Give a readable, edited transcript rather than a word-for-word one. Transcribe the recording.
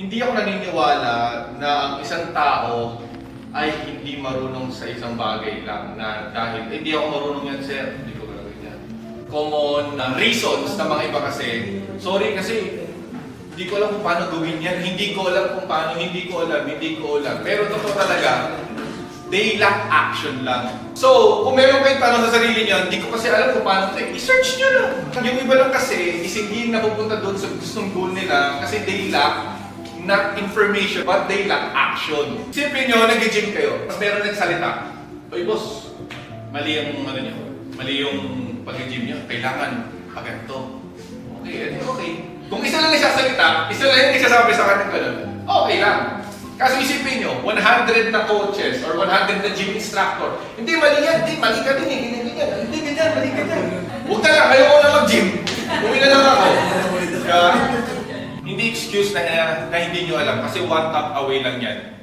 hindi ako naniniwala na ang isang tao ay hindi marunong sa isang bagay lang na dahil hindi ako marunong yan, sir, hindi ko gagawin yan. Common reasons ng mga iba kasi, sorry kasi hindi ko alam kung paano gawin yan, hindi ko alam kung paano, hindi ko alam. Pero totoo talaga, they lack action lang. So, kung meron kayong tanong sa sarili niyo, hindi ko kasi alam kung paano ito, i-search nyo lang. Yung iba lang kasi, is hindi napupunta doon sa gustong goal nila kasi they lack not information, but they lack action. Isipin nyo, nag-gym kayo, tapos meron nagsalita, "Oy boss, mali yung ano nyo, mali yung pag-gym nyo, kailangan paganto." Okay, okay. Kung isa lang nagsasalita, isa lang yung nagsasabi sa kanya ganun, okay lang. Kasi isipin nyo, 100 na coaches or 100 na gym instructor, hindi mali yan, hindi mali ka din eh, ganyan, hindi ganyan, mali ka din. Huwag ka lang, ayoko na mag-gym. Uwi na lang ako. Hindi excuse na hindi nyo alam kasi one tap away lang yan.